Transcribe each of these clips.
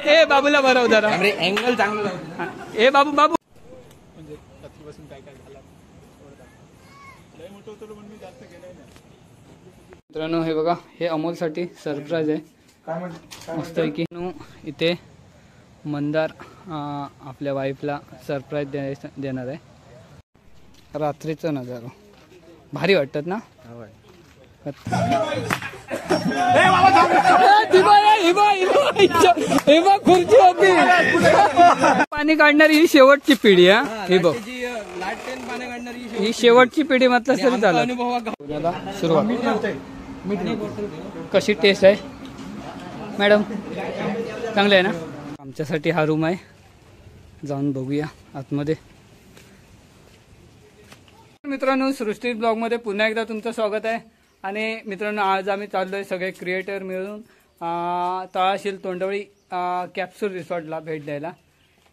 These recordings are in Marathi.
ए बाबूला भरव जरा अँगल चांगला ए बाबू बाबू मित्रांनो हे बघा हे अमोलसाठी सरप्राईज आहे मस्त आहे की इथे मंदार आपल्या वाईफला सरप्राईज देणार आहे रात्रीचं नजारा भारी वाटतात ना खुर्ची होती पाणी काढणारी ही शेवटची पिढी आहे ही बघ ही शेवटची पिढी म्हटलं तरी चालेल सुरुवात कशी टेस्ट आहे मॅडम चांगली आहे ना आमच्यासाठी हा रूम आहे जाऊन बघूया आतमध्ये मित्रांनो सृष्टी ब्लॉगमध्ये पुन्हा एकदा तुमचं स्वागत आहे आणि मित्रांनो आज आम्ही चाललोय सगळे क्रिएटर मिळून तळाशील तोंडवळी कॅप्सूल रिसॉर्टला भेट द्यायला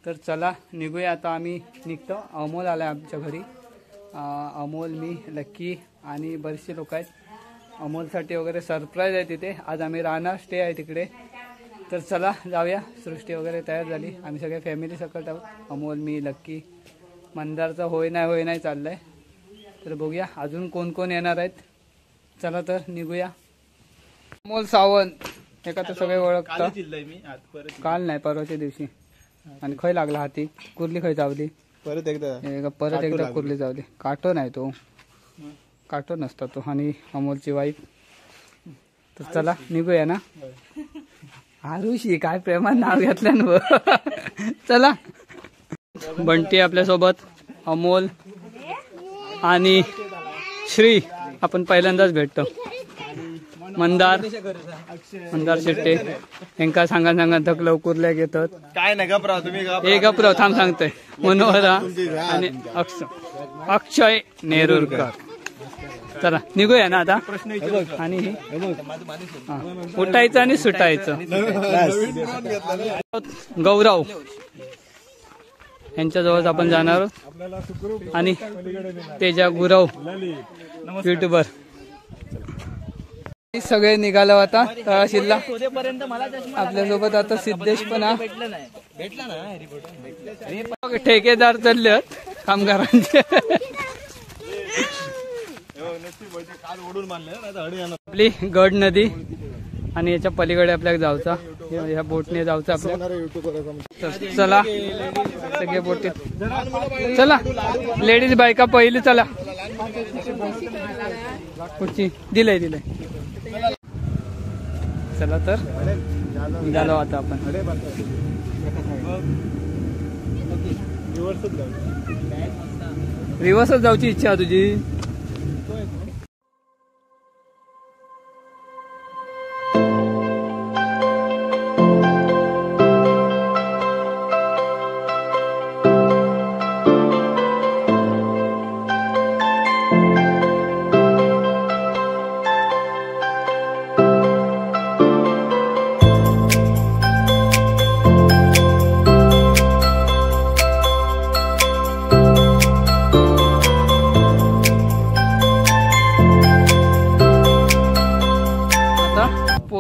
तर चला निघूया आता आम्ही निघतो अमोल आला आमच्या घरी अमोल मी लक्की आणि बरेचसे लोक आहेत अमोलसाठी वगैरे सरप्राईज आहे तिथे आज आम्ही राहणार स्टे आहे तिकडे तर चला जाऊया सृष्टी वगैरे तयार झाली आम्ही सगळे फॅमिली सकट आहोत अमोल मी लक्की मंदारचा होय नाही चाललंय तर बघूया अजून कोण कोण येणार आहेत चला तर निघूया अमोल सावंत एका तर सगळे ओळखतात काल नाही परवाच्या दिवशी आणि खय लागला हाती कुर्ली खय चावली परत एकदा कुर्ली चावली काटो नाही तो काटो नसता तो आणि अमोलची वाईफ तर चला निघूया ना आरुषी काय प्रेमान नाव घेतलं चला बंटी आपल्यासोबत अमोल आणि श्री आपण पहिल्यांदाच भेटतो मंदार शेट्टे यांका सांगा थक लवकर घेतात काय नाही गपराव तुम्ही हे गपराव थांब सांगतोय मनोहरा आणि अक्षय नेरुरकर चला निघूया ना आता आणि उठायचं आणि सुटायचं गौरव यांच्याजवळ आपण जाणार आहोत आणि तेजा गुरव युट्यूबर सगळे निघालो आता तळाशीलला आपल्यासोबत आता सिद्धेश पण ठेकेदार चालले कामगारांचे आपली गड नदी आणि याच्या पलीकडे आपल्याला जाऊचा ह्या बोटने जाऊचा आपल्या चला सगळे बोटीत चला लेडीज बायका पहिली चला कुठची दिलंय चला तर निघालो आता आपण रिव्हर्सच जाऊची इच्छा आहे तुझी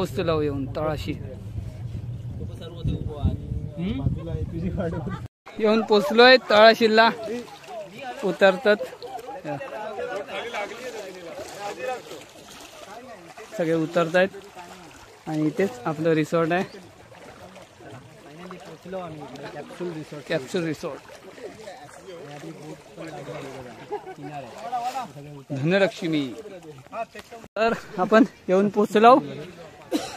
पोहोचलो येऊन तळाशी येऊन पोचलोय तळाशीला उतरतात सगळे उतरतायत आणि इथेच आपलं रिसॉर्ट आहे कॅप्सूल रिसॉर्ट धनलक्ष्मी तर आपण येऊन पोचलो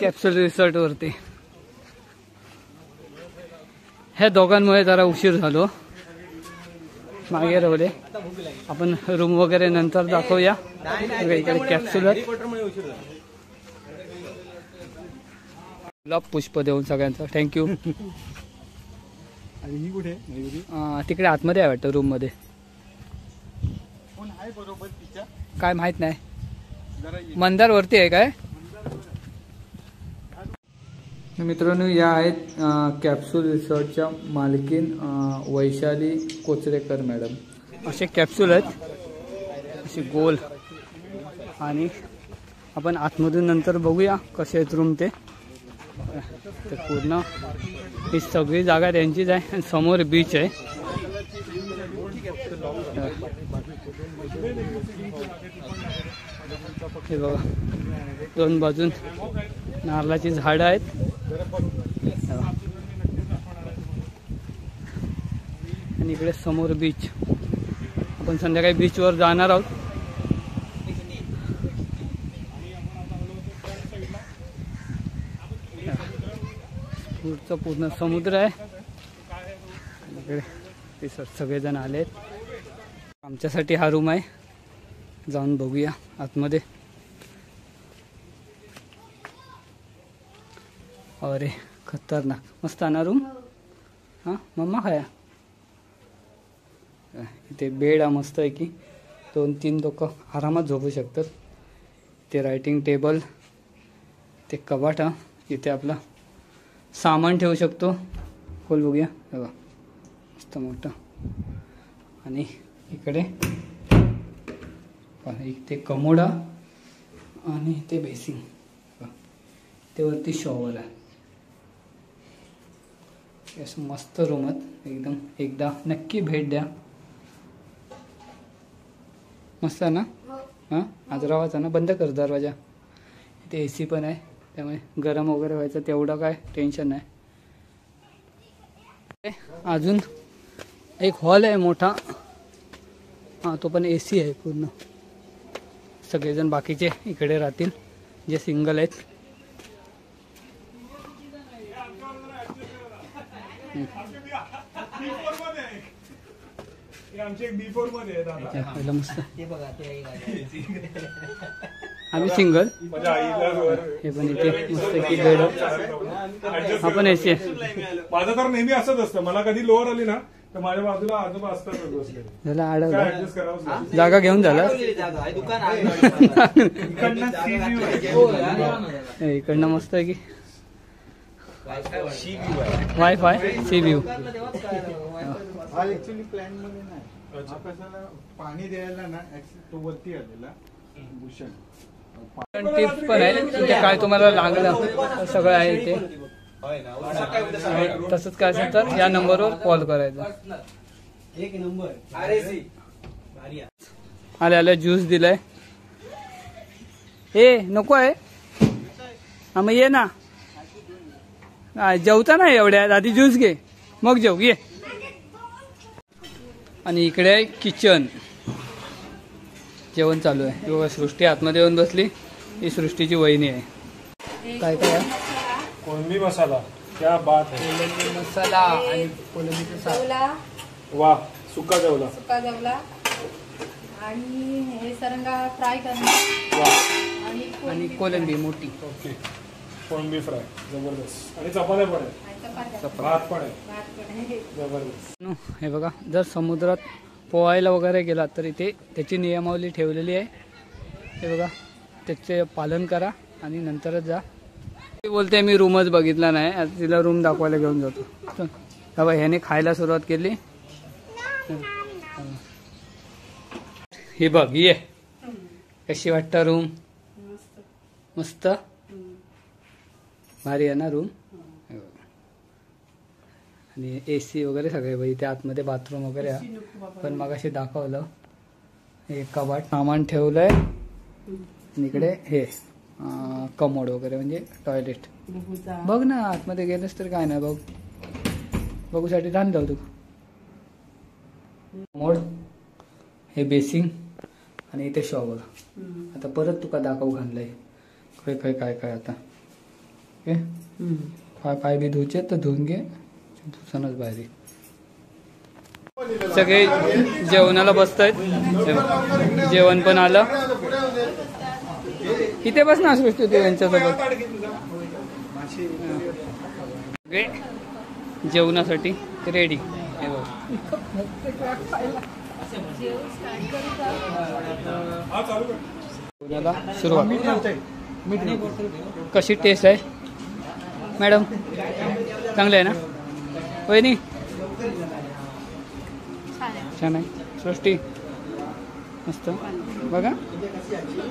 कॅप्सूल रिसॉर्ट वरती ह्या दोघांमुळे जरा उशीर झालो मागे राहिले आपण रूम वगैरे नंतर दाखवूया इकडे कॅप्सूल गुलाब पुष्प देऊन सगळ्यांचं थँक्यू तिकडे आतमध्ये आहे वाटतं रूम मध्ये काय माहित नाही मंदार वरती आहे काय मित्रांनो या आहेत कॅप्सूल रिसॉर्टच्या मालकीन वैशाली कोचरेकर मॅडम असे कॅप्सूल आहेत असे गोल आणि आपण आतमधून नंतर बघूया कसे आहेत रूम ते तर पूर्ण ही सगळी जागा त्यांचीच आहे आणि समोर बीच आहे. हे बघा दोन बाजून नारळाची झाडं आहेत. आणि इकडे समोर बीच. आपण संध्याकाळी बीचवर जाणार आहोत. पुढचं पूर्ण समुद्र आहे. इकडे ते सगळेजण आलेत. आमच्यासाठी हा रूम आहे. जाऊन बघूया आतमध्ये. अरे खतरनाक मस्त आहे ना रूम. हां मम्मा खाया. इथे बेड हा मस्त आहे की 2-3 लोक आरामात झोपू शकतात. ते रायटिंग टेबल, ते कपाट, हा इथे आपला सामान ठेवू शकतो. खोल बघूया. बघा मस्त मोठं. आणि इकडे इथे कमोडा आणि ते बेसिंग. ते वरती शॉवर आहे. असं मस्त रूमात एकदम. एकदा नक्की भेट द्या. मस्त आहे ना. हां आजरावाचा ना. बंद कर दरवाजा. इथे AC पण आहे त्यामुळे गरम वगैरे व्हायचं तेवढं काय टेन्शन नाही. अजून एक हॉल आहे मोठा. हां तो पण AC आहे पूर्ण. सगळेजण बाकीचे इकडे राहतील जे सिंगल आहेत. मस्त. आम्ही सिंगल. हे पण इथे मस्त की बेड. हा पण AC आहे. माझं तर नेहमी असंच असतं. मला कधी लोअर आली ना तर माझ्या बाजूला आजोबा असतात. झाला अडवला. जागा घेऊन झाला. इकडनं मस्त आहे की wifi sea view. Actually plan मध्ये नाही. पाणी द्यायला ना तो वरती आलेला भूषण. टिप्स पण आहे तिथे काय तुम्हाला लागलं सगळं आहे इथे. तसंच काय असेल तर या नंबरवर कॉल करायचा. आले ज्यूस दिलाय. ए नको आहे. हा मग ये ना. जेवता ना एवढ्यात. आधी ज्यूस घे मग जेव. ये. आणि इकडे आहे किचन. जेवण चालू आहे. बघा सृष्टी आतमध्ये येऊन बसली. ही सृष्टीची वहिनी आहे. काय काय कोळंबी मसाला क्या बात है. कोलंबी मसाला आणि कोलंबीचा सार. वा सुका जेवला. सुका जेवला आणि हे सरंगा फ्राय करणार. वा आणि कोलंबी मोठी. ओके कोळंबी फ्राय जबरदस्त. आणि चपात्या पण आहे. भात पण आहे. जबरदस्त. हे बघा जर समुद्रात पोहायला वगैरे गेला तर इथे त्याची नियमावली ठेवलेली आहे. हे बघा त्याचे पालन करा आणि नंतरच जा. ती बोलते मी रूमच बघितला नाही. आता तिला रूम दाखवायला घेऊन जातो. बाबा ह्याने खायला सुरुवात केली. ही बघ ये कशी वाटतं रूम. मस्त भारी आहे ना रूम. आणि AC वगैरे सगळे बाई. इथे आतमध्ये बाथरूम वगैरे आहे. पण मग असे दाखवलं. हे कबाट सामान ठेवलंय. आणि इकडे हे कमोड वगैरे म्हणजे टॉयलेट. बघ ना आतमध्ये गेलंस तर काय नाही. बघ बघूसाठी छान जाऊ तू. कमोड हे बेसिंग आणि इथे शॉवर. आता परत तुका दाखवू घाललंय काय काय काय काय. आता ओके पाय बी धुचे तर धुवून घे. दुसरंच बाहेर. सगळे जेवणाला बसतायत. जेवण पण आलं. इथे बस ना सृष्टी तू यांच्यासोबत. सगळे जेवणासाठी रेडी. जेवणाला सुरुवात. कशी टेस्ट आहे मॅडम. चांगली आहे ना वहिनी. छान आहे. सृष्टी मस्त बघा सुरू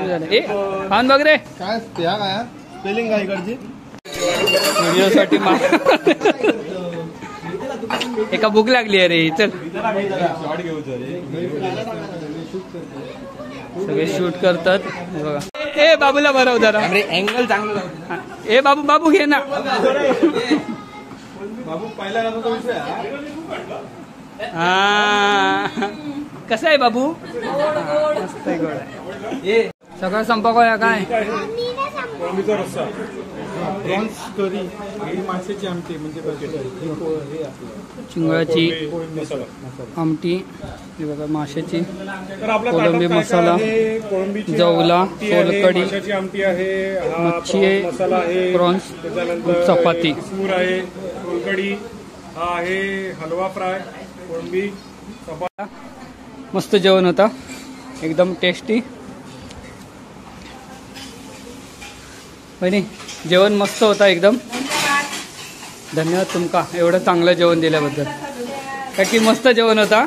झालं. ए खाऊन बघ रे. काय त्या काय स्पेलिंग काय इकडची व्हिडिओसाठी एका भूक लागली आहे रे. चल सगळे शूट करतात बघा. ए बाबूला भरव जरा अँगल चांगला. ए बाबू बाबू घे ना. बाबू पहिला तो विषय हा कसं आहे बाबू. मस्त आहे गोड आहे. सगळं संपक आहे काय. कोळंबीचा रस्सा, प्रॉन्स करी ही माशाची आमटी म्हणजे चिंगळाची कोळंबी मसाला. आमटी हे बघा माशाची तर आपल्या कोळंबी ताटात काय मसाला, काय आहे? कोळंबीची जवला, आमटी आहे, सोलकढी, माशाची आमटी आहे, हा मच्छी आहे, प्रॉन्स मसाला आहे, प्रॉन्स, त्याच्यानंतर चपाती. किसमूर आहे, सोलकढी, हा आहे हलवा फ्राय, कोळंबी, चपाती. मस्त जेवण होता एकदम टेस्टी. बहिणी जेवण मस्त होता एकदम. धन्यवाद तुमका एवढं चांगलं जेवण दिल्याबद्दल. का की मस्त जेवण होता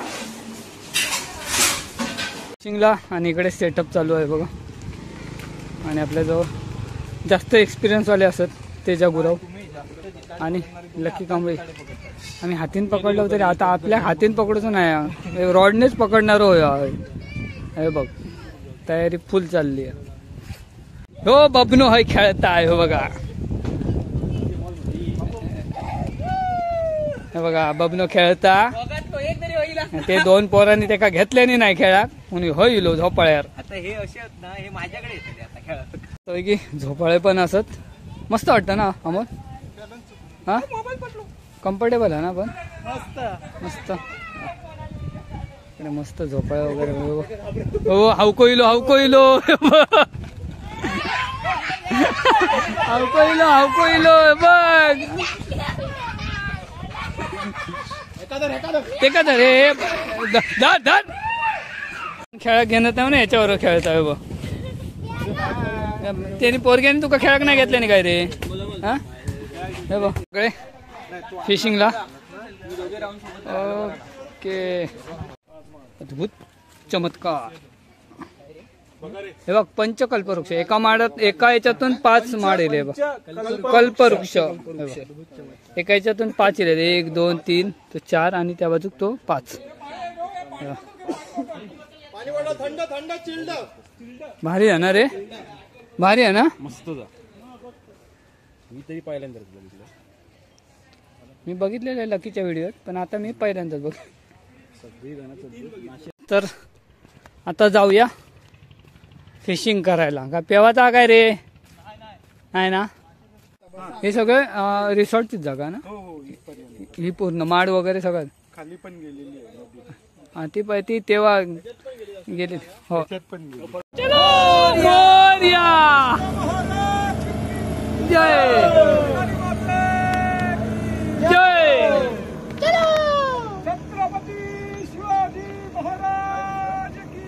शिंगला. आणि इकडे सेटअप चालू आहे बघा. आणि आपल्याजवळ जास्त एक्सपिरियन्सवाले असत तेजा गुराव आणि लकी कांबळे. आम्ही हातीन पकडलं तरी आता आपल्या हातीन पकडूचं नाही, रॉडनेच पकडणार होय. हे बघ तयारी फुल चालली आहे. हो बबनो हाय खेळता आहे हो बघा. हे बघा बबनो खेळता. ते दोन पोरांनी त्याका घेतल्याने नाही खेळा म्हणून होईल झोपाळ्यावर. आता हे असे आहेत ना, हे माझ्याकडे येतात आता खेळत. तो की झोपाळे पण असत. मस्त वाटतं ना अमोल. हा कम्फर्टेबल आहे ना पण मस्त. मस्त झोपाळे वगैरे. हो हावको इलो हावको इलो हावको इलो बघ. ते का रे धर खेळ घेणं तेव्हा ना याच्यावर खेळत आहे बघ. त्यांनी पोरग्याने तुका खेळाक नाही घेतल्याने काय रे. हा हे बघ सगळे फिशिंगला. ओके अद्भुत चमत्कार. हे बघ पंचकल्पवृक्ष एका माडात एका याच्यातून 5 माड येले बघ. कल्पवृक्ष एका याच्यातून 5 येले. 1 2 3 तो 4 आणि त्या बाजूक तो 5. भारी आहे ना रे. भारी आहे ना. मस्त मी तरी पहिल्यांदाच बघितलं. मी बघितलेलं आहे लकीच्या व्हिडिओत पण आता मी पहिल्यांदाच बघ. तर आता जाऊया फिशिंग करायला. का पेवाचा काय रे आहे ना. हे सगळं रिसॉर्टचीच जागा ना. ही पूर्ण माड वगैरे सगळं खाली पण गेलेली आहे. ती तेव्हा गेली. हो पण चलो मोरया. जय जय छत्रपती शिवाजी महाराज की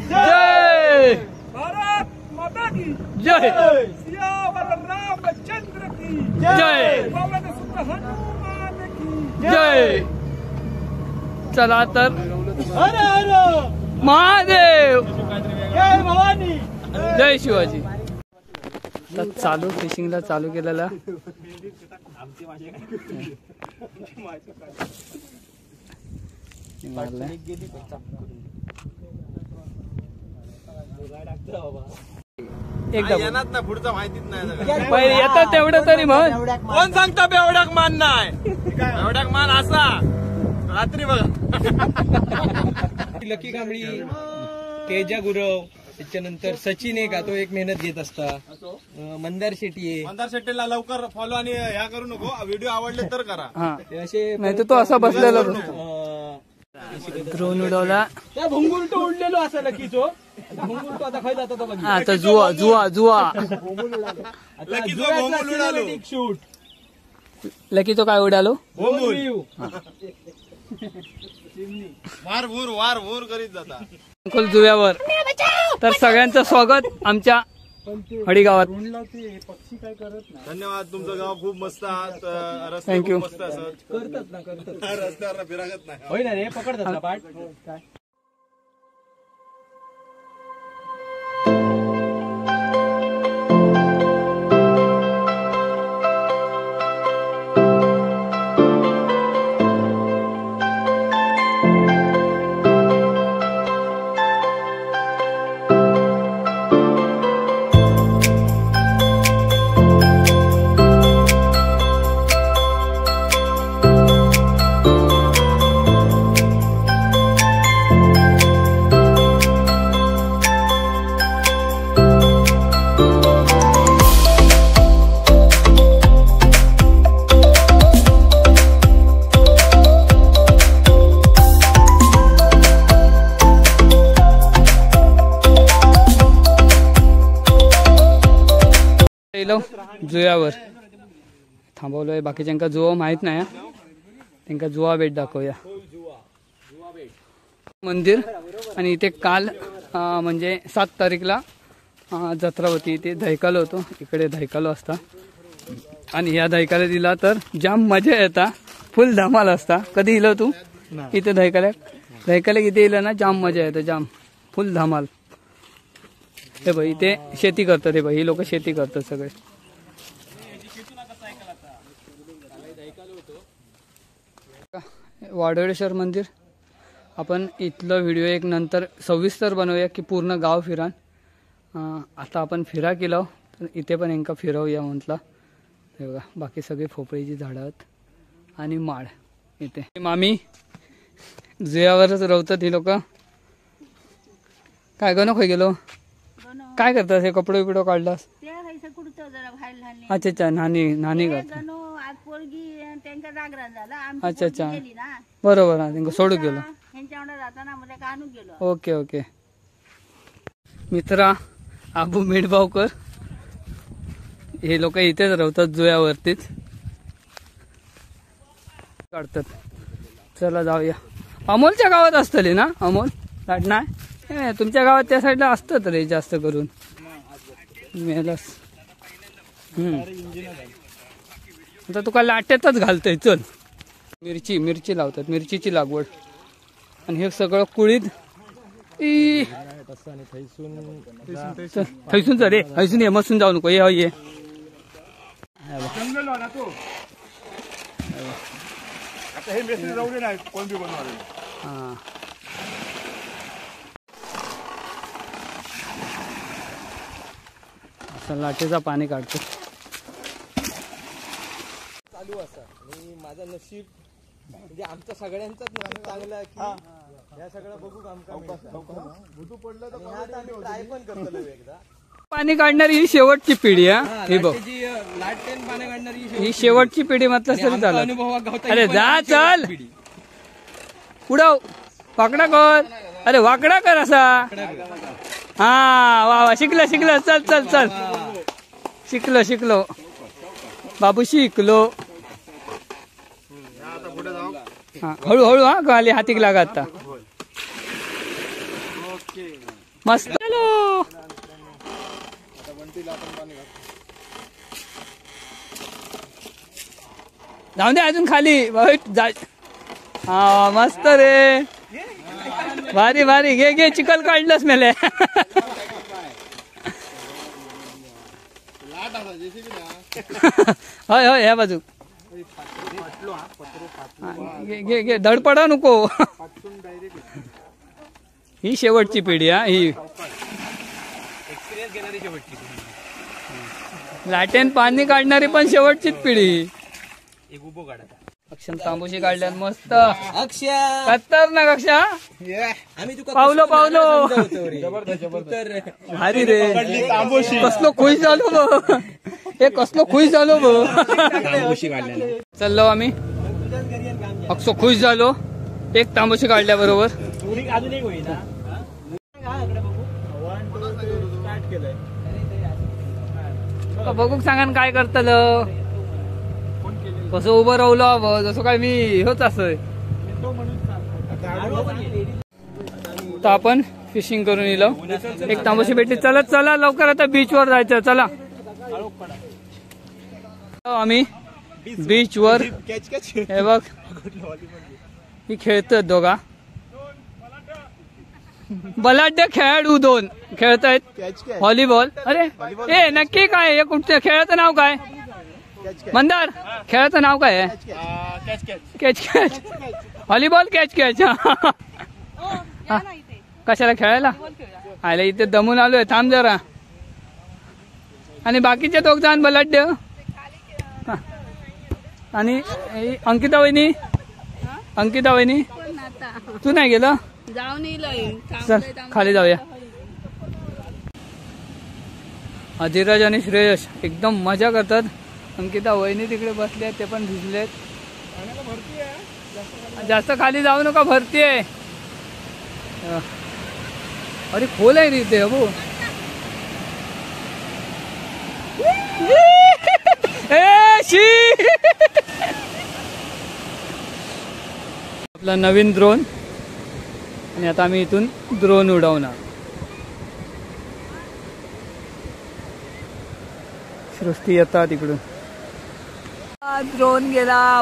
जय भारत माता की जय सियावर रामचंद्र की जय पवन सुत हनुमान की जय. चला तर महादेव जय भवानी. जय शिवाजी. तर चालू फिशिंगला चालू केलेला. एकदा ना पुढचं माहितीच नाही. पहिले येतात तेवढं तरी मग कोण सांगता बेवड्याक मान नाही. बेवड्याक मान असा रात्री बघा. लकी कांबळी, तेजा गुरव, त्याच्यानंतर सचिन आहे का तो एक मेहनत घेत असता. मंदार शेट्टी आहे. मंदार शेट्टीला लवकर फॉलो आणि ह्या करू नको. व्हिडिओ आवडले तर करा. हा ते असे नाही तर तो असा बसलेला ड्रोन उडवला. त्या भुंगुलटो उडलेलो असा लकीचो. भुंगुलटो आता खायला जातो बघ. आता जुवा जुवा जुवा शूट लकी तो काय उडालो. वार भूर करीत जाता खोल जुव्यावर. तर सगळ्यांचं स्वागत आमच्या हडी गावात. ते पक्षी काय करत नाही. धन्यवाद. तुमचं गाव खूप मस्त आहात. रस्ते Thank you. खूप मस्त असत. करतात ना करतात रस्त्यावर फिरागत नाही. होय ना रे पकडतात ना पाठ. जुयावर थांबवलोय. बाकीच्यांका जुवा माहित नाही. त्यांका जुवा बेट दाखवूया. मंदिर आणि इथे काल म्हणजे 7 तारीखला जत्रा होती. इथे धैकालो होतो. इकडे धैकालो असता आणि या धैकाला दिला तर जाम मजा येता. फुल धमाल असता. कधी इलो तू इथे धैकाला इथे इलं ना जाम मजा येतं. जाम फुल धमाल. हे भाई इथे शेती करतात. हे भाई ही लोक शेती करतात सगळे. वाडवळेश्वर मंदिर आपण इथलं व्हिडिओ एक नंतर सविस्तर बनवूया की पूर्ण गाव फिरा. आता आपण फिरा केलो तर इथे पण यांका फिरवूया म्हटलं. हे बघा बाकी सगळे फोपळीची झाडं आहेत आणि माड. इथे मामी जुयावरच रवतात ही लोक. काय गणो खाय गेलो काय करतात हे कपडे बिपडे काढलास. अच्छा अच्छा नानी करतात. अच्छा अच्छा बरोबर त्यांना सोडू गेलो. Okay okay. मित्रा आबू मेडबावकर हे लोक इथेच राहतात जुयावरतीच काढतात. चला जाऊया. अमोलच्या गावात असतले ना. अमोल लाट नाही तुमच्या गावात त्या साईडला असतात रे जास्त करून. मेलास आता तुका लाट्यातच घालतोय. चल मिरची लावतात. मिरचीची लागवड आणि हे सगळं कुळीत थैसून जा रे. थैसून ये मसून जाऊ नको. ये हा असं लाटेचा पाणी काढतो. चालू असा आणि माझं नशीब म्हणजे आमचं सगळ्यांचंच नशीब चांगलं आहे की या सगळं बघू ट्राय पण करतो एकदा. पाणी काढणारी ही शेवटची पिढी. ही बघ लाटेन पाणी काढणारी ही शेवटची पिढी म्हटलं तरी चालत. अनुभव. अरे जा चल उडव वाकडा कर. अरे वाकडा कर असा. हा वा वा शिकलं. चल चल चल शिकलो बाबू शिकलो. हा हळूहळू हा खाली हातीक लागा. आता मस्त चलो. जाऊ दे अजून खाली. हा मस्त रे. भारी घे चिखल काढलंस मेले. होय या बाजू घे धडपडा नको. ही शेवटची पिढी. ही लाटेन पाणी काढणारी पण शेवटचीच पिढी. अक्षम तांबूशी काढल्यात मस्त. अक्षय खतरनाक अक्षा. आम्ही तुका पावलो भारी रे. कसलो खुश झालो बघ. हे कसलो खुश झालो बघ. चाललो आम्ही. अक्षो खुश झालो. एक तांबूशी काढल्या बरोबर. बघू सांगा काय करतल. कसं उभं राहलो हवं जसं काय मी होत असं. तर आपण फिशिंग करून येलो. एक तांबूशी भेटली. चला चला लवकर आता बीचवर जायचं. चला आम्ही बीचवर. हे बघ ही खेळतात दोघा. बलाढ्य खेळाडू 2 खेळतायत व्हॉलीबॉल. अरे हे नक्की काय हे कुठचं खेळाचं नाव काय मंदार? खेळाचं नाव काय आहे? Catch catch. Volleyball catch catch. कशाला खेळायला आले? इथे दमून आलोय. थांब जरा. आणि बाकीचे 2 जण बलाढ्य. आणि अंकिता वहिनी. अंकिता वहिनी तू नाही गेलं? चल खाली जाऊया. धीरज आणि श्रेयश एकदम मजा करतात. अंकिता वहिनी तिकडे बसले आहेत, ते पण भिजलेत. जास्त खाली जाऊ नका, भरती आहे. अरे खोल आहे रे इथे. अबो आपला नवीन ड्रोन. आणि आता आम्ही इथून ड्रोन उडवणार. सृष्टी येतात तिकडून. ड्रोन गेला.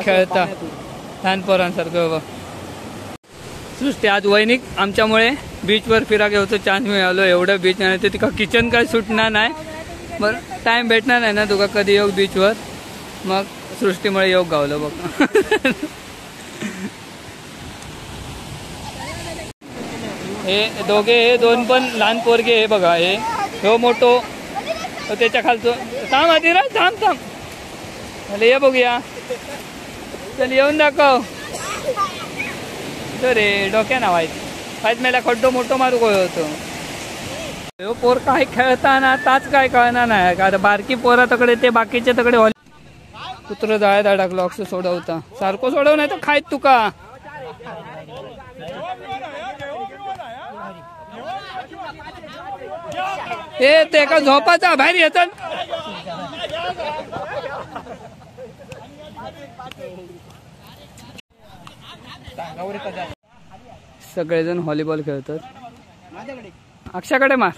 खेळता लहान पोरांसारखं. सृष्टी आज वैनिक आमच्यामुळे बीचवर फिरा घेऊचं चान्स मिळालो. एवढं बीच नाही ते तिका किचन काय सुटणार नाही. बरं टाइम भेटणार नाही ना तुका कधी योग बीचवर. मग सृष्टीमुळे योग गावलं बघ. हे दोघे हे 2 पण लहान पोरगे. हे बघा हे मोठो त्याच्या खालचं. थांब आधी रा. थांब थांब. ये बघूया. चल येऊन दाखव. रे डोक्या ना वाईट मेला खड्डो मोठो मारू होतो. पोर काय खेळताना ताच काय कळणार नाही. का बारकी पोरा तकडे ते बाकीचे तकडे कुत्र जाळ्यात अडकलो. अक्ष सोडवता सारखं सोडव नाही तर खायत तुका. हे ते का झोपाचा बाहेर येतात. सगळेजण व्हॉलीबॉल खेळतात. अक्षाकडे मार.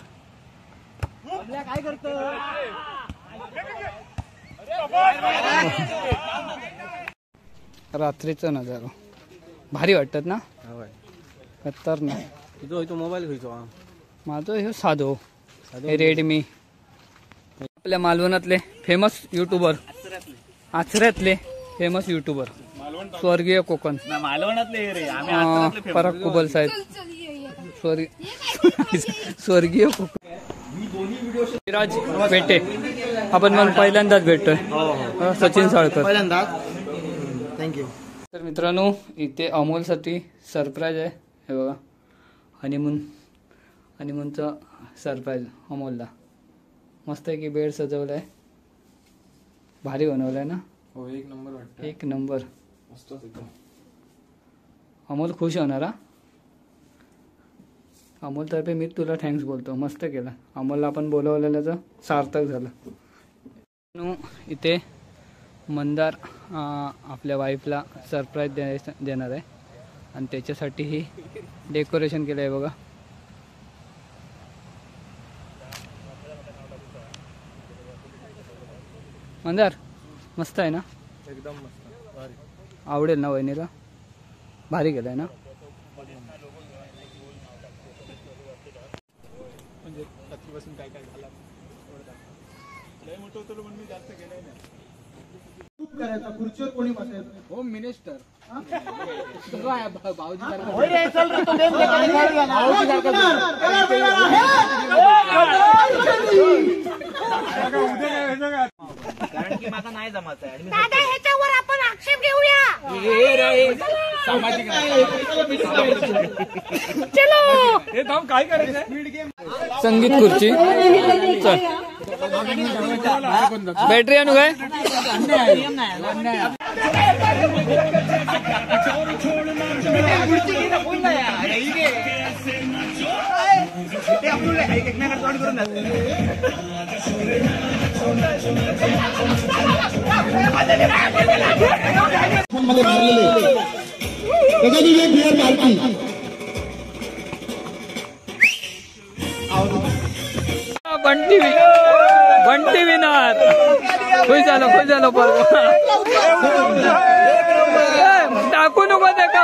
रात्रीचं नजारा भारी वाटतात ना. खतरनाक. मोबाईल घ्यायचो माझं हे साधो रेडमी. आपल्या मालवणातले फेमस युट्यूबर. आचऱ्यातले फेमस युट्यूबर स्वर्गीय कोकण. पराग कुबल साहेब. स्वर्गीय कोकण. विराज पेटे आपण मग पहिल्यांदाच भेटतोय. सचिन साळकर पहिल्यांदाच. थँक्यू. तर मित्रांनो इथे अमोलसाठी सरप्राईज आहे. हे बघा हनीमूनचा सरप्राईज अमोलला. मस्त आहे की बेड सजवलाय. भारी बनवलाय ना. हो एक नंबर वाटतं. एक नंबर. मस्तच एकदम. अमोल खुश होणार. अमोल तर्फे मी तुला थँक्स बोलतो. मस्त केलं. अमोलला आपण बोलवलेल्याचं सार्थक झालं. इथे मंदार आपल्या वाईफला सरप्राईज देणार आहे आणि त्याच्यासाठी ही डेकोरेशन केलं आहे बघा. मंदार मस्त आहे ना. एकदम मस्त. भारी. आवडेल ना वहिनीला. भारी केलं आहे ना. करायचा खुर्चीवर कोणी बसायचं होम मिनिस्टर कारण की माझा नाही जमायचा आहे दादा ह्याच्यावर आपण आक्षेप घेऊया. सामाजिक चलो हे थांब काय करायचं संगीत खुर्ची चल बॅटरी आणू काय बंटी विनार खुश झालो टाकू नको ते का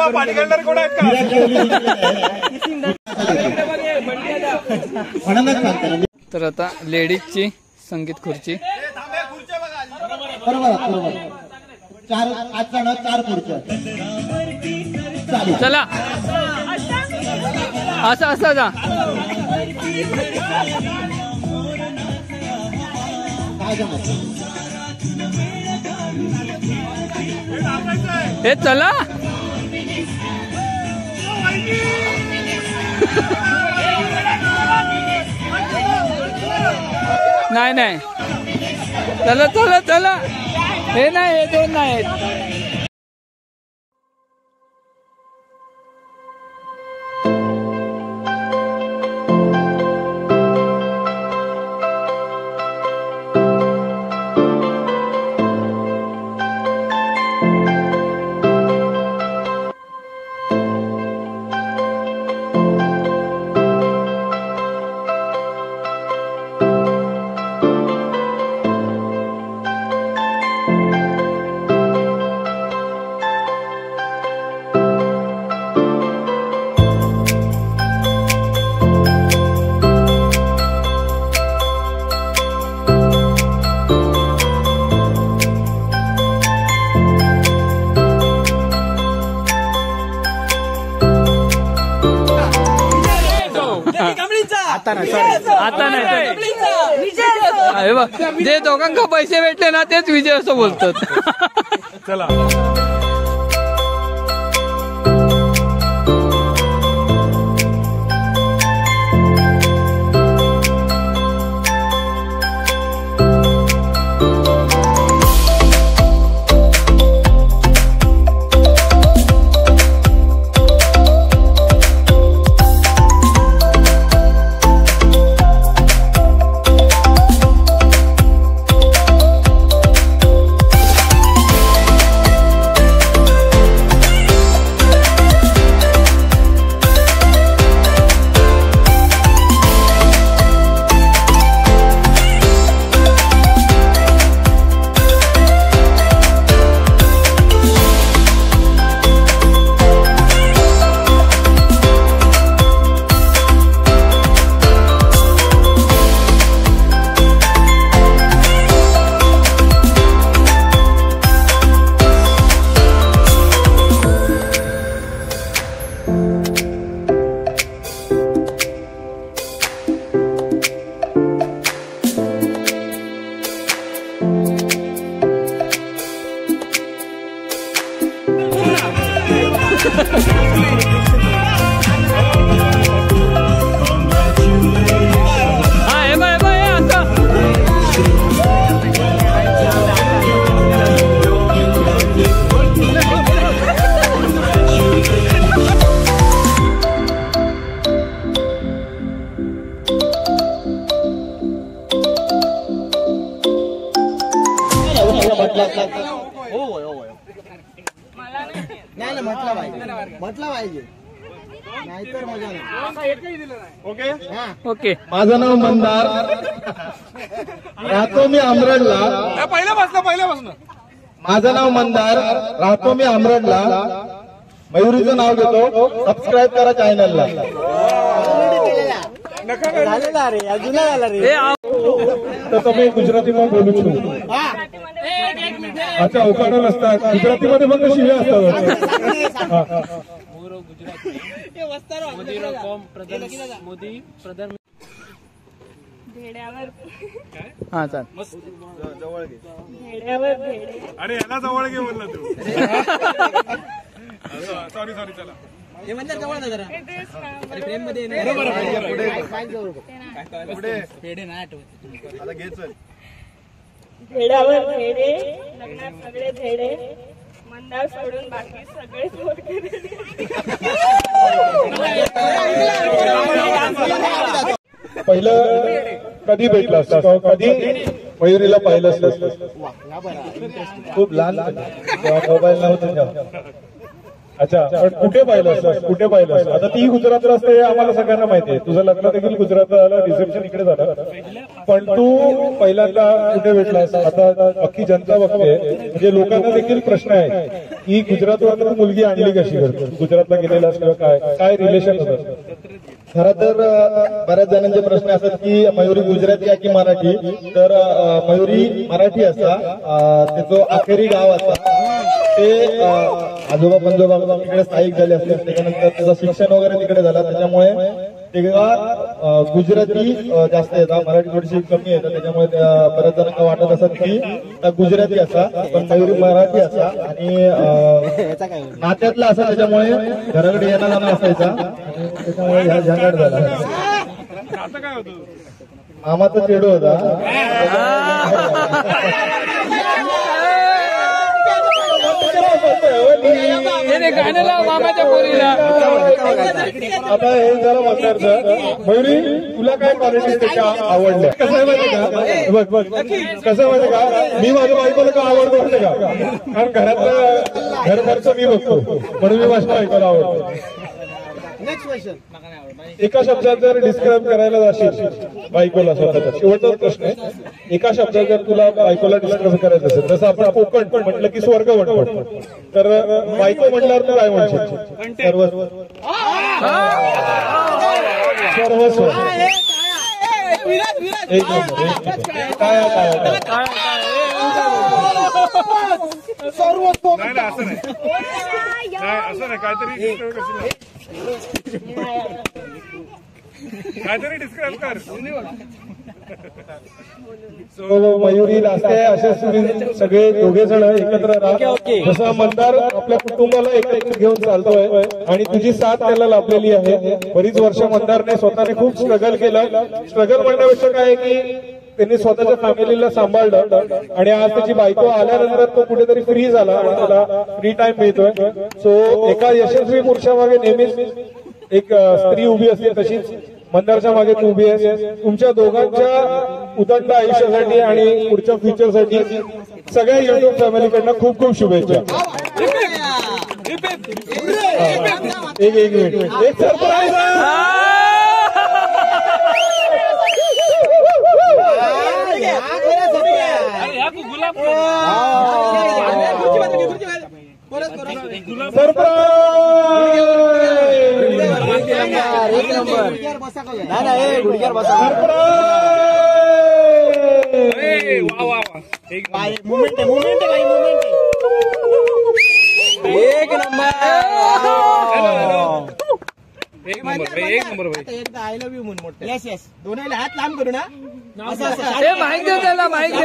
पाटील कोण आहेत का तर आता लेडीजची संगीत खुर्ची बरोबर 4 जण 4 खुर्च्या चला असं जा हे चला नाही चला हे नाही हे 2 नाही आता नाही हे बघ जे दोघांना पैसे भेटले ना तेच विजय असं बोलतात चला म्हटलं पाहिजे नाहीतर मजा ओके ओके माझं नाव मंदार राहतो मी अमरडला पहिल्यापासून माझं नाव मंदार राहतो मी अमरडला मयुरीचं नाव घेतो, सबस्क्राईब करा चॅनलला. तसं मी गुजरातीમાં બોલું છું. अच्छा उखाणा नसतात गुजरातीमध्ये फक्त शिव्या असतात. हा चाल. अरे याला जवळ घे बोलला तू. सॉरी चला. हे म्हणतात जवळ ना जरा फ्रेम मध्ये पेढे नाही आठवत. आता घे चल. भेड्यावर भेडे, लग्नात सगळे भेडे, मंदार सोडून बाकी सगळे पहिलं कधी भेटलं असतं, कधी मयुरीला पाहिलं असतं? खूप लहान तेव्हा मोबाईल नव्हतं तेव्हा. अच्छा पण कुठे पाहिलं असतं, कुठे पाहिलं असतं? आता ती गुजरातला असते हे आम्हाला सगळ्यांना माहिती आहे. तुझं लग्न देखील गुजरातला झालं, रिसेप्शन इकडे झालं, पण तू पहिल्यांदा कुठे भेटलास? आता अख्खी जनता बघते, म्हणजे लोकांना देखील प्रश्न आहे की गुजरातवर तू मुलगी आणली कशी? गुजरातला गेलेला किंवा काय रिलेशन होतं? खरं तर बऱ्याच जणांचे प्रश्न असतात की मयुरी गुजराती आहे की मराठी. तर मयुरी मराठी असा, त्याचं अखेरी गाव असा, ते आजोबा पंजोबा तिकडे स्थायिक झाले असते. त्याच्यानंतर त्याचं शिक्षण वगैरे तिकडे झालं, त्याच्यामुळे तेव्हा गुजराती जास्त येतात, मराठी थोडीशी कमी येतात. त्याच्यामुळे बऱ्याच जणांना वाटत असत की गुजराती असा, पण मयुरी मराठी असा आणि नात्यातला असा, त्याच्यामुळे घराकडे येणं जाणं असायचा आणि त्याच्यामुळे ह्या झंझट झाला. आता काय होतं? मामाचा चेडू होता. गाण्याला मामाच्या पोरीला. आता हे झालं मतदारचं. मयुरी तुला काय क्वालिटीज त्याच्या आवडल्या? कसं आहे माहिती का? बघ कसं आहे माहिती का, मी माझ्या बायकोला का आवडतो माहिती का? कारण घरातलं घर खर्च मी बघतो, म्हणून मी माझ्या बायकोला आवडतो. एका शब्दात जर डिस्क्राईब करायला जाशील बायकोला स्वतःचा, शेवटचा प्रश्न आहे, एका शब्दात जर तुला बायकोला डिस्क्राईब करायचं असेल, जसं आपण कोकण म्हटलं की स्वर्ग म्हणतो, तर बायको म्हटल्यावर तू काय म्हणशील? सर्वस्व. सर्वस्व. एक नंबर. काय असं नाही काहीतरी डिस्क्राईब कर. मयुरी लास्ते असे सगळे दोघे जण एकत्र राहा. जसा मंदार आपल्या कुटुंबाला एकत्र घेऊन चालतोय आणि तुझी साथ त्याला लाभलेली आहे. बरीच वर्ष मंदारने स्वतःने खूप स्ट्रगल केलं. स्ट्रगल म्हणण्यापेक्षा काय की त्यांनी स्वतःच्या फॅमिलीला सांभाळलं आणि आज त्याची बायको आल्यानंतर तो कुठेतरी फ्री झाला आणि त्याला फ्री टाइम मिळतोय. सो एका यशस्वी पुरुषामागे नेहमीच एक स्त्री उभी असते, तशीच मंदारच्या मागे तू उभी आहेस. तुमच्या दोघांच्या उदंड आयुष्यासाठी आणि पुढच्या फ्युचरसाठी सगळ्या युट्यूब फॅमिलीकडनं खूप खूप शुभेच्छा. एक मिनिट, एक सरप्राईज. एक नंबर भाई. आय लव्ह यू म्हणून मोठं. Yes yes. दोन्ही हात लांब करू ना. माईक दे त्याला, माईक दे.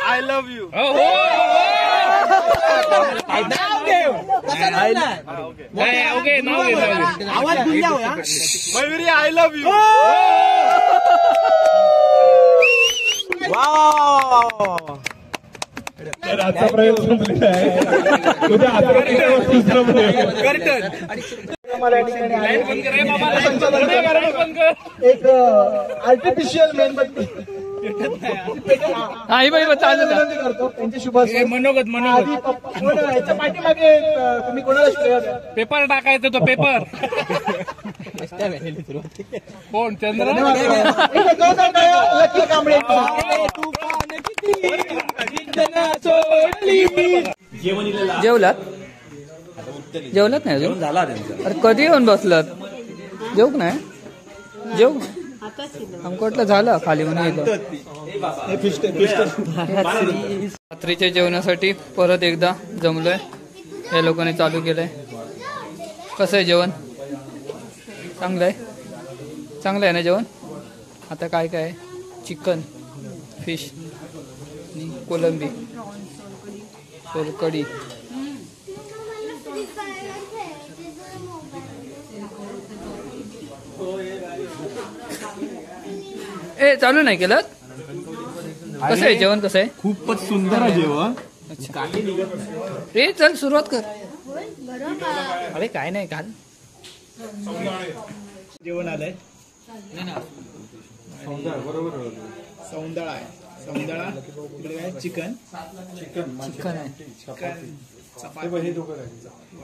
I love you. आवाज गुंजा हो. Mayuri I love you. आजचा प्रयोग संपलेला आहे. तुझ्या एक आर्टिफिशियल मेणबत्ती आई बाई विनंती करतो त्यांची शुभाशय. मनोगत याच्या पाठीमागे तुम्ही कोणाला पेपर टाकायचं, तो पेपर कोण? चंद्र लकी कांबळे. जेवलात जेवलात नाही अजून झाला त्यांचा. अरे कधी येऊन बसलात जेवू नाही जेवू आमचं वाटलं झालं खाली म्हणून येतो रात्रीच्या जेवणासाठी परत एकदा जमलोय या लोकांनी चालू केलंय कसं आहे जेवण चांगलं आहे ना जेवण आता काय काय चिकन फिश कोलंबी सोलकढी ए चालू नाही केलं कसं आहे जेवण कसं आहे खूपच सुंदर आहे जेवण. रे चल सुरुवात कर अरे काय नाही काल जेवण आलंय सौंदळा आहे. सौंदळा इकडे काय चिकन चिकन आहे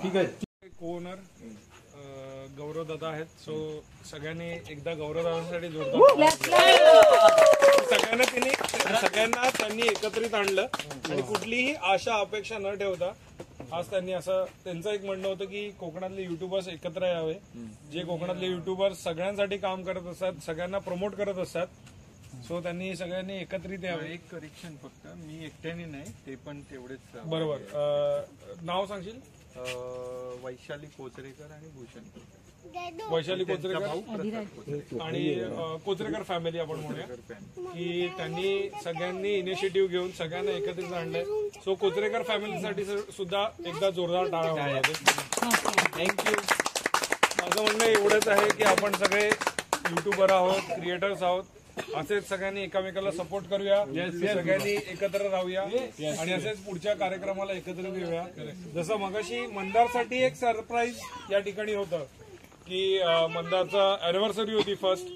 ठीक आहे. कोनर गौरव दादा आहेत. सो सगळ्यांनी एकदा गौरव दादासाठी जोरदार सगळ्यांना त्यांनी एकत्रित आणलं आणि कुठलीही आशा अपेक्षा न ठेवता आज त्यांनी असं त्यांचं एक म्हणणं होतं की कोकणातले युट्यूबर्स एकत्र यावे. जे कोकणातले युट्यूबर्स सगळ्यांसाठी काम करत असतात, सगळ्यांना प्रमोट करत असतात. सो त्यांनी सगळ्यांनी एकत्रित यावे. एक करेक्शन फक्त मी एकट्याने नाही ते पण तेवढेच. बरोबर. नाव सांगशील? वैशाली कोचरेकर आणि भूषण वैशाली कोचरेकर आणि कोचरेकर फॅमिली आपण म्हणूया की त्यांनी सगळ्यांनी इनिशिएटिव्ह घेऊन सगळ्यांना एकत्रित आणलंय. सो कोचरेकर फॅमिलीसाठी सुद्धा एकदा जोरदार टाळा वाजवा. थँक्यू. माझं म्हणणं एवढंच आहे की आपण सगळे युट्यूबर आहोत, क्रिएटर्स आहोत. असेच सगळ्यांनी एकमेकाला सपोर्ट करूया, सगळ्यांनी एकत्र राहूया आणि असेच पुढच्या कार्यक्रमाला एकत्र येऊया. जसं मगाशी मंदारसाठी एक सरप्राईज या ठिकाणी होतं की मंदारचा अॅनिव्हर्सरी होती फर्स्ट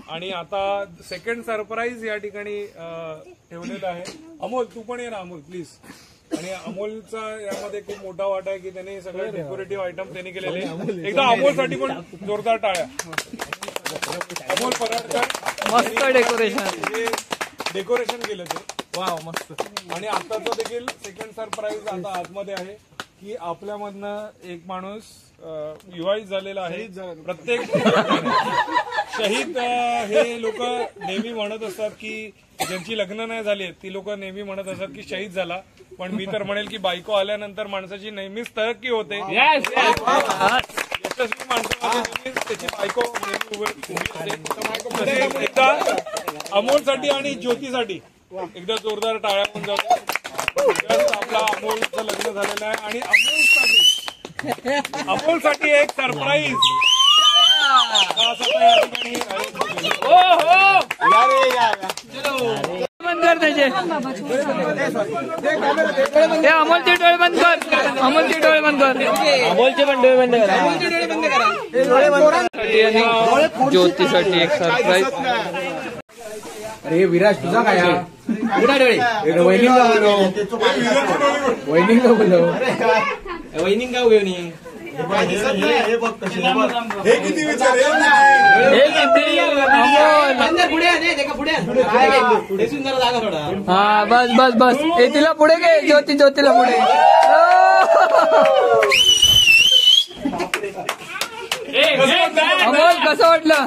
आणि आता सेकंड सरप्राईज या ठिकाणी ठेवलेलं आहे. अमोल तू पण ये ना अमोल प्लीज. आणि अमोलचा यामध्ये खूप मोठा वाटा आहे की त्यांनी सगळे डेकोरेटिव्ह आयटम त्यांनी केलेले. एकदा अमोलसाठी पण जोरदार टाळ्या. अमोल पराडकर मस्त डेकोरेशन डेकोरेशन केलं ते. वा मस्त. आणि आताचं देखील सेकंड सरप्राईज आता आतमध्ये आहे की आपल्यामधनं एक माणूस विवाहित झालेला आहे. प्रत्येक शहीद हे लोक नेहमी म्हणत असतात की ज्यांची लग्न नाही झाली ती लोक नेहमी म्हणत असतात की शहीद झाला. पण मी तर म्हणेल की बायको आल्यानंतर माणसाची नेहमीच तरक्की होते. यशस्वी माणसामध्ये नेहमीच त्याची बायको नेहमी उभी असते. एकदा अमोलसाठी आणि ज्योतीसाठी एकदा जोरदार टाळ्या होऊन जातो. आपला अमोलचं लग्न झालेलं आहे आणि अमोलसाठी एक सरप्राईज बंद कर त्याचे अमोलचे डोळे बंद कर. अमोलचे डोळे बंद कर. अमोलचे पण डोळे बंद कर. ज्योतीसाठी एक सरप्राईज. अरे विराज तुझा काय वैनिंग बोलव वैनिंग का घेऊन हा बस बस बस. तिला पुढे घे ज्योतीला पुढे. अमोल कसं वाटलं?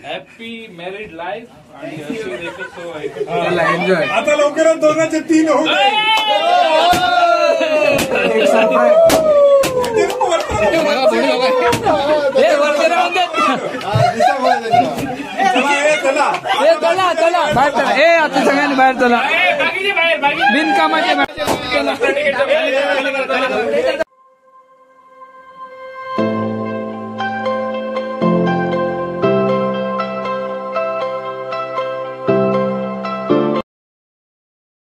हॅपी मॅरिड लाईफ आणि एन्जॉय. आता लवकरच 203 होऊ. चला बाहेर चला. आता सगळ्यांनी बाहेर चला. बिनकामाचे बाहेर.